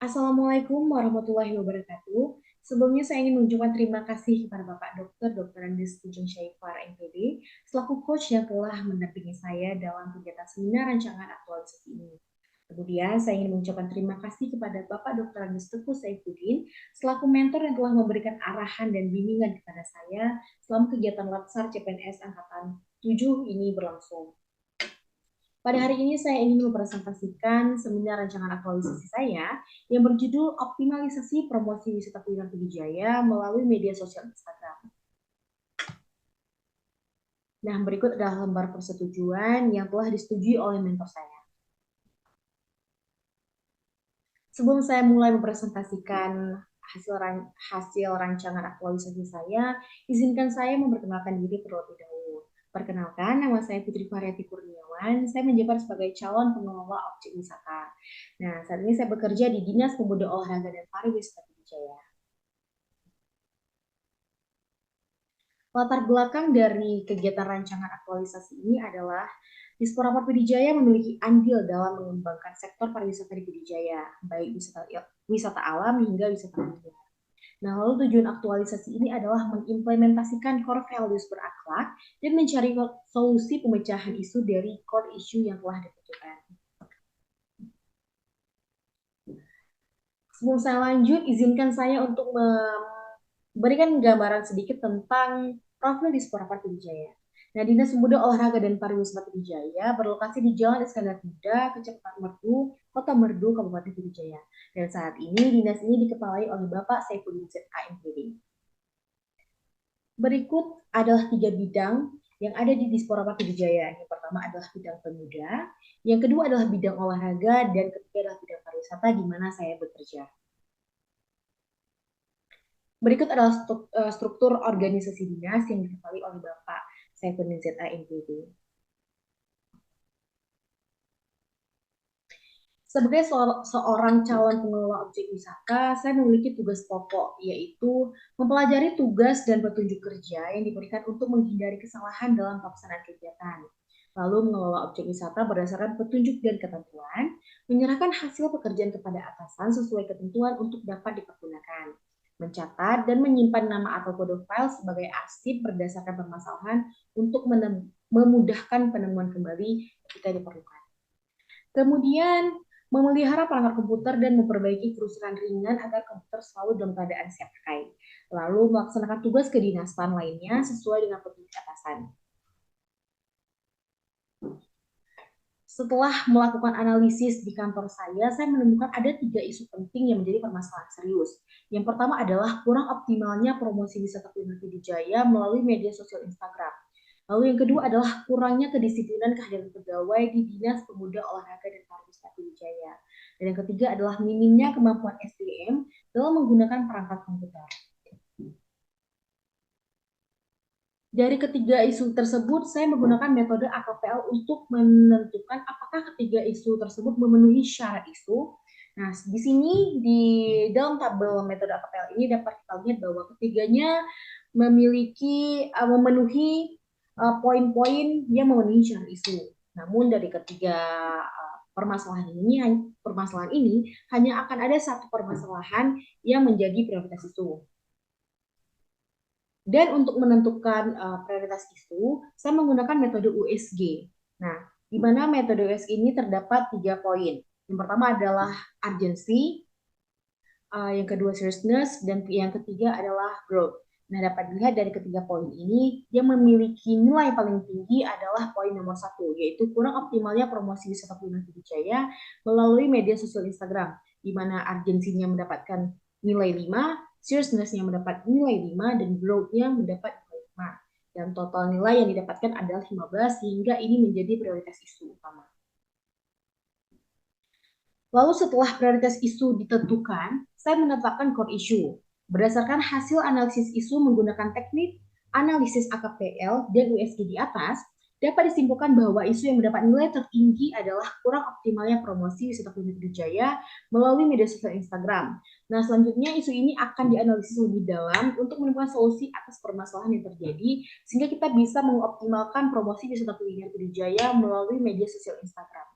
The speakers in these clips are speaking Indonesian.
Assalamualaikum warahmatullahi wabarakatuh. Sebelumnya saya ingin mengucapkan terima kasih kepada Bapak Dr. Andes Pujung Syaifar MPD selaku coach yang telah mendampingi saya dalam kegiatan seminar rancangan aktualisasi ini. Kemudian saya ingin mengucapkan terima kasih kepada Bapak Dr. Andes Teguh Saifuddin selaku mentor yang telah memberikan arahan dan bimbingan kepada saya selama kegiatan Latsar CPNS Angkatan 7 ini berlangsung. Pada hari ini saya ingin mempresentasikan seminar rancangan aktualisasi saya yang berjudul Optimalisasi Promosi Wisata Kuliner Pidijaya melalui media sosial Instagram. Nah, berikut adalah lembar persetujuan yang telah disetujui oleh mentor saya. Sebelum saya mulai mempresentasikan hasil rancangan aktualisasi saya, izinkan saya memperkenalkan diri terlebih dahulu. Perkenalkan, nama saya Putri Variati Kurniawan. Saya menjabat sebagai calon pengelola objek wisata. Nah, saat ini saya bekerja di Dinas Pemuda Olahraga dan Pariwisata Pidijaya. Latar belakang dari kegiatan rancangan aktualisasi ini adalah Disporapar Pidijaya memiliki andil dalam mengembangkan sektor pariwisata di Pidijaya, baik wisata alam hingga wisata kuliner. Nah, lalu tujuan aktualisasi ini adalah mengimplementasikan core values berakhlak dan mencari solusi pemecahan isu dari core issue yang telah ditentukan. Sebelum saya lanjut, izinkan saya untuk memberikan gambaran sedikit tentang profil Disporapar Pidijaya. Nah, Dinas Pemuda Olahraga dan Pariwisata Pidijaya berlokasi di Jalan Iskandar Muda, Kecamatan Merdu, Kota Merdu, Kabupaten Pidijaya. Dan saat ini dinas ini dikepalai oleh Bapak Saifuddin ZAMPD. Berikut adalah 3 bidang yang ada di Disporapar Pidijaya. Yang pertama adalah bidang pemuda, yang kedua adalah bidang olahraga, dan ketiga adalah bidang pariwisata di mana saya bekerja. Berikut adalah struktur organisasi dinas yang dikepalai oleh Bapak Saifuddin ZAMPD. Sebagai seorang calon pengelola objek wisata, saya memiliki tugas pokok, yaitu mempelajari tugas dan petunjuk kerja yang diberikan untuk menghindari kesalahan dalam pelaksanaan kegiatan. Lalu mengelola objek wisata berdasarkan petunjuk dan ketentuan, menyerahkan hasil pekerjaan kepada atasan sesuai ketentuan untuk dapat dipergunakan, mencatat dan menyimpan nama atau kode file sebagai arsip berdasarkan permasalahan untuk memudahkan penemuan kembali ketika diperlukan. Kemudian memelihara perangkat komputer dan memperbaiki kerusakan ringan agar komputer selalu dalam keadaan siap pakai. Lalu melaksanakan tugas kedinasan lainnya sesuai dengan petunjuk atasan. Setelah melakukan analisis di kantor saya menemukan ada 3 isu penting yang menjadi permasalahan serius. Yang pertama adalah kurang optimalnya promosi wisata kuliner Pidijaya melalui media sosial Instagram. Lalu yang kedua adalah kurangnya kedisiplinan kehadiran pegawai di Dinas Pemuda Olahraga dan Pariwisata Pidijaya. Dan yang ketiga adalah minimnya kemampuan SDM dalam menggunakan perangkat komputer. Dari ketiga isu tersebut, saya menggunakan metode AKPL untuk menentukan apakah ketiga isu tersebut memenuhi syarat isu. Nah, di sini di dalam tabel metode AKPL ini dapat kita lihat bahwa ketiganya memenuhi poin-poin yang memenuhi syarat isu. Namun dari ketiga permasalahan ini hanya akan ada satu permasalahan yang menjadi prioritas isu. Dan untuk menentukan prioritas isu, saya menggunakan metode USG. Nah, di mana metode USG ini terdapat 3 poin. Yang pertama adalah urgency, yang kedua seriousness, dan yang ketiga adalah growth. Nah, dapat dilihat dari ketiga poin ini, yang memiliki nilai paling tinggi adalah poin nomor 1, yaitu kurang optimalnya promosi wisata kuliner Pidijaya melalui media sosial Instagram, di mana urgensinya mendapatkan nilai 5, seriousness-nya mendapat nilai 5, dan growth-nya mendapat nilai 5. Dan total nilai yang didapatkan adalah 15, sehingga ini menjadi prioritas isu utama. Lalu setelah prioritas isu ditentukan, saya menetapkan core issue. Berdasarkan hasil analisis isu menggunakan teknik analisis AKPL dan USG di atas, dapat disimpulkan bahwa isu yang mendapat nilai tertinggi adalah kurang optimalnya promosi wisata kuliner Pidijaya melalui media sosial Instagram. Nah, selanjutnya isu ini akan dianalisis lebih dalam untuk menemukan solusi atas permasalahan yang terjadi, sehingga kita bisa mengoptimalkan promosi wisata kuliner Pidijaya melalui media sosial Instagram.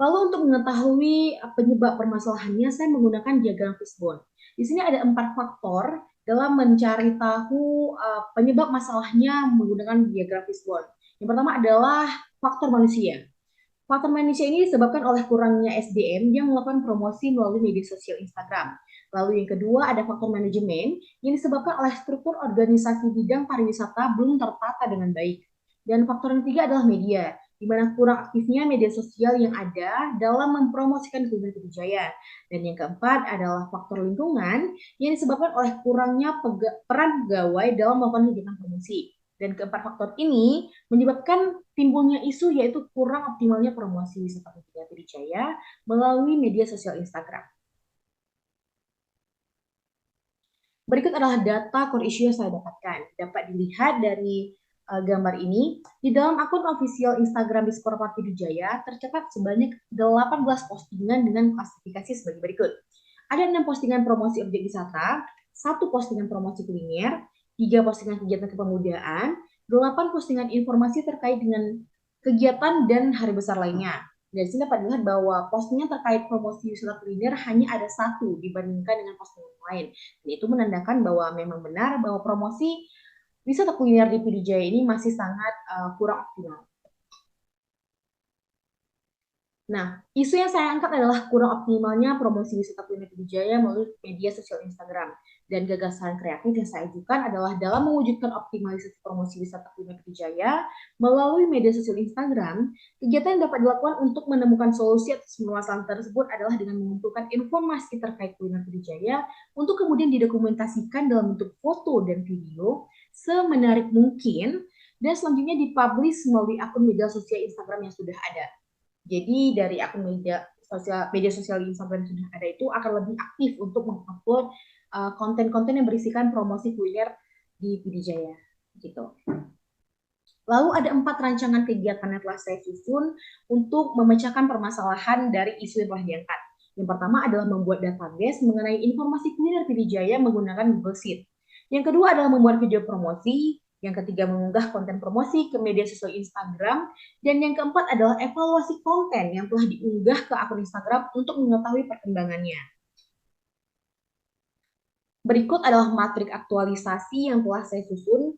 Lalu untuk mengetahui penyebab permasalahannya, saya menggunakan diagram fishbone. Di sini ada 4 faktor dalam mencari tahu penyebab masalahnya menggunakan diagram fishbone. Yang pertama adalah faktor manusia. Faktor manusia ini disebabkan oleh kurangnya SDM yang melakukan promosi melalui media sosial Instagram. Lalu yang kedua ada faktor manajemen yang disebabkan oleh struktur organisasi bidang pariwisata belum tertata dengan baik. Dan faktor yang ketiga adalah media, di mana kurang aktifnya media sosial yang ada dalam mempromosikan kuliner Pidijaya. Dan yang keempat adalah faktor lingkungan yang disebabkan oleh kurangnya peran pegawai dalam melakukan kegiatan promosi. Dan keempat faktor ini menyebabkan timbulnya isu yaitu kurang optimalnya promosi wisata Pidijaya melalui media sosial Instagram. Berikut adalah data core issue yang saya dapatkan. Dapat dilihat dari gambar ini. Di dalam akun official Instagram Disporpat Pidijaya tercatat sebanyak 18 postingan dengan klasifikasi sebagai berikut. Ada 6 postingan promosi objek wisata, 1 postingan promosi kuliner, 3 postingan kegiatan kepemudaan, 8 postingan informasi terkait dengan kegiatan dan hari besar lainnya. Dari sini dapat dilihat bahwa postingan terkait promosi wisata kuliner hanya ada 1 dibandingkan dengan postingan lain. Dan itu menandakan bahwa memang benar bahwa promosi wisata kuliner di Pidijaya ini masih sangat kurang optimal. Nah, isu yang saya angkat adalah kurang optimalnya promosi wisata kuliner Pidijaya melalui media sosial Instagram. Dan gagasan kreatif yang saya ajukan adalah dalam mewujudkan optimalisasi promosi wisata kuliner Pidijaya melalui media sosial Instagram, kegiatan yang dapat dilakukan untuk menemukan solusi atas permasalahan tersebut adalah dengan mengumpulkan informasi terkait kuliner Pidijaya untuk kemudian didokumentasikan dalam bentuk foto dan video semenarik mungkin dan selanjutnya dipublish melalui akun media sosial Instagram yang sudah ada. Jadi dari akun media sosial Instagram yang sudah ada itu akan lebih aktif untuk mengupload konten-konten yang berisikan promosi kuliner di Pidijaya gitu. Lalu ada 4 rancangan kegiatan yang telah saya susun untuk memecahkan permasalahan dari isu yang telah diangkat. Yang pertama adalah membuat database mengenai informasi kuliner Pidijaya menggunakan Google Sheet. Yang kedua adalah membuat video promosi. Yang ketiga mengunggah konten promosi ke media sosial Instagram. Dan yang keempat adalah evaluasi konten yang telah diunggah ke akun Instagram untuk mengetahui perkembangannya. Berikut adalah matrik aktualisasi yang telah saya susun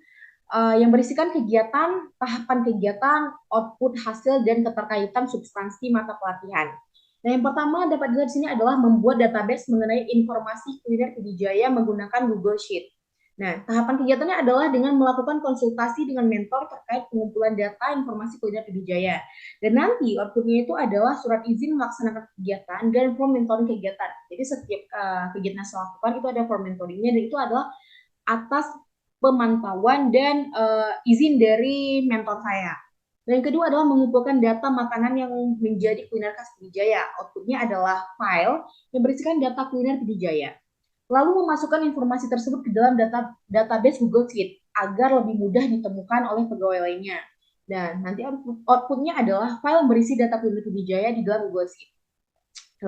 yang berisikan kegiatan, tahapan kegiatan, output hasil, dan keterkaitan substansi mata pelatihan. Nah, yang pertama dapat dilihat di sini adalah membuat database mengenai informasi kuliner Pidijaya menggunakan Google Sheet. Nah, tahapan kegiatannya adalah dengan melakukan konsultasi dengan mentor terkait pengumpulan data informasi kuliner Pidijaya. Dan nanti outputnya itu adalah surat izin melaksanakan kegiatan dan form mentoring kegiatan. Jadi setiap kegiatan yang saya lakukan itu ada form mentoringnya dan itu adalah atas pemantauan dan izin dari mentor saya. Dan yang kedua adalah mengumpulkan data makanan yang menjadi kuliner khas Pidijaya. Outputnya adalah file yang berisikan data kuliner Pidijaya. Lalu memasukkan informasi tersebut ke dalam database Google Sheet agar lebih mudah ditemukan oleh pegawai lainnya. Dan nanti outputnya adalah file yang berisi data kuliner Pidijaya di dalam Google Sheet.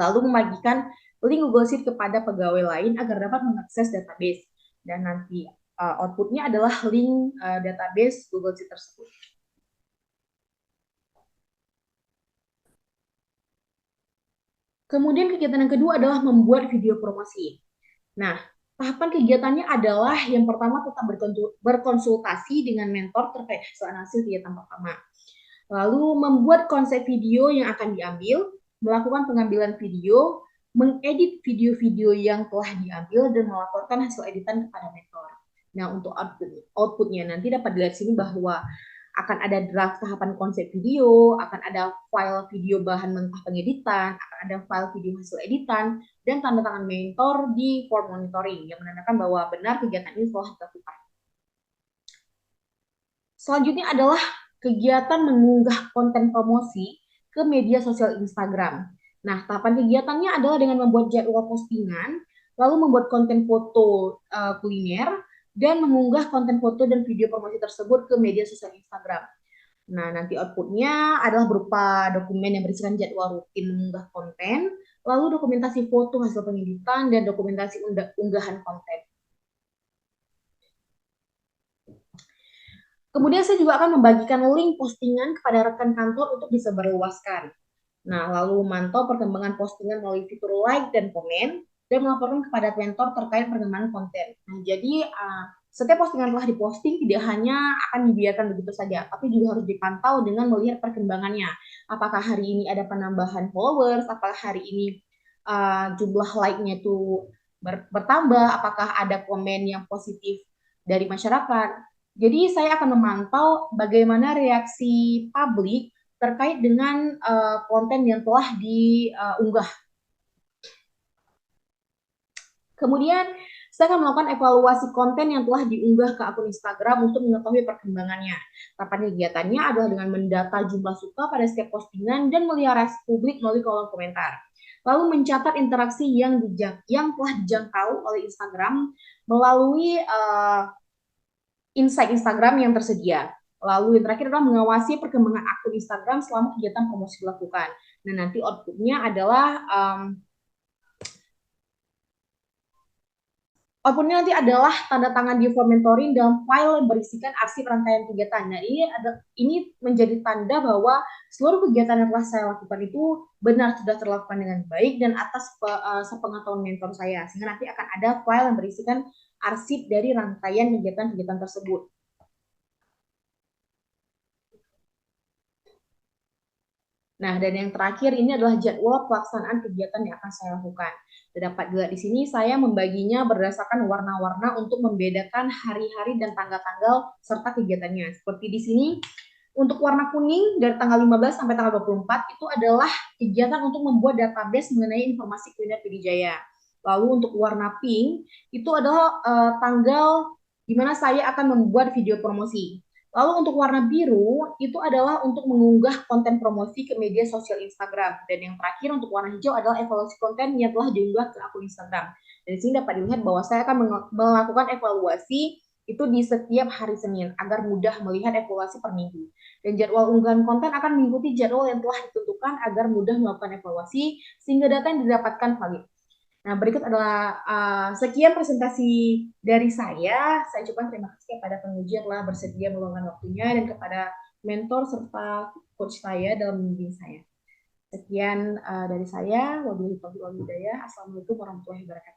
Lalu membagikan link Google Sheet kepada pegawai lain agar dapat mengakses database. Dan nanti outputnya adalah link database Google Sheet tersebut. Kemudian kegiatan yang kedua adalah membuat video promosi. Nah, tahapan kegiatannya adalah yang pertama tetap berkonsultasi dengan mentor terkait hasil analisis kegiatan pertama. Lalu membuat konsep video yang akan diambil, melakukan pengambilan video, mengedit video-video yang telah diambil, dan melaporkan hasil editan kepada mentor. Nah, untuk outputnya nanti dapat dilihat sini bahwa akan ada draft tahapan konsep video, akan ada file video bahan mentah pengeditan, akan ada file video hasil editan, dan tanda tangan mentor di form monitoring yang menandakan bahwa benar kegiatan ini telah dilakukan. Selanjutnya adalah kegiatan mengunggah konten promosi ke media sosial Instagram. Nah, tahapan kegiatannya adalah dengan membuat jadwal postingan, lalu membuat konten foto kuliner, dan mengunggah konten foto dan video promosi tersebut ke media sosial Instagram. Nah, nanti outputnya adalah berupa dokumen yang berisikan jadwal rutin mengunggah konten, lalu dokumentasi foto hasil pengeditan, dan dokumentasi unggahan konten. Kemudian saya juga akan membagikan link postingan kepada rekan kantor untuk disebarluaskan. Nah, lalu memantau perkembangan postingan melalui fitur like dan komen, dan melaporkan kepada mentor terkait perkembangan konten. Nah, jadi setiap postingan telah diposting tidak hanya akan dibiarkan begitu saja, tapi juga harus dipantau dengan melihat perkembangannya. Apakah hari ini ada penambahan followers, apakah hari ini jumlah like-nya itu bertambah, apakah ada komen yang positif dari masyarakat. Jadi saya akan memantau bagaimana reaksi publik terkait dengan konten yang telah diunggah. Kemudian saya akan melakukan evaluasi konten yang telah diunggah ke akun Instagram untuk mengetahui perkembangannya. Tahapan kegiatannya adalah dengan mendata jumlah suka pada setiap postingan dan melihat reaksi publik melalui kolom komentar. Lalu mencatat interaksi yang telah dijangkau oleh Instagram melalui insight Instagram yang tersedia. Lalu yang terakhir adalah mengawasi perkembangan akun Instagram selama kegiatan promosi dilakukan. Nah, nanti outputnya adalah outputnya nanti adalah tanda tangan di form mentoring dalam file yang berisikan arsip rangkaian kegiatan. Nah, ini menjadi tanda bahwa seluruh kegiatan yang telah saya lakukan itu benar sudah terlakukan dengan baik dan atas sepengetahuan mentor saya. Sehingga nanti akan ada file yang berisikan arsip dari rangkaian kegiatan-kegiatan tersebut. Nah, dan yang terakhir ini adalah jadwal pelaksanaan kegiatan yang akan saya lakukan. Dapat dilihat di sini saya membaginya berdasarkan warna-warna untuk membedakan hari-hari dan tanggal-tanggal serta kegiatannya. Seperti di sini, untuk warna kuning dari tanggal 15 sampai tanggal 24 itu adalah kegiatan untuk membuat database mengenai informasi kuliner Pidijaya. Lalu untuk warna pink itu adalah tanggal di mana saya akan membuat video promosi. Lalu untuk warna biru itu adalah untuk mengunggah konten promosi ke media sosial Instagram. Dan yang terakhir untuk warna hijau adalah evaluasi konten yang telah diunggah ke akun Instagram. Dari sini dapat dilihat bahwa saya akan melakukan evaluasi itu di setiap hari Senin agar mudah melihat evaluasi per minggu. Dan jadwal unggahan konten akan mengikuti jadwal yang telah ditentukan agar mudah melakukan evaluasi sehingga data yang didapatkan valid. Nah, berikut adalah sekian presentasi dari saya. Saya ucapkan terima kasih kepada penguji yang telah bersedia meluangkan waktunya dan kepada mentor serta coach saya dalam membimbing saya. Sekian dari saya. Wabillahi taufiq wal hidayah. Assalamualaikum warahmatullahi wabarakatuh.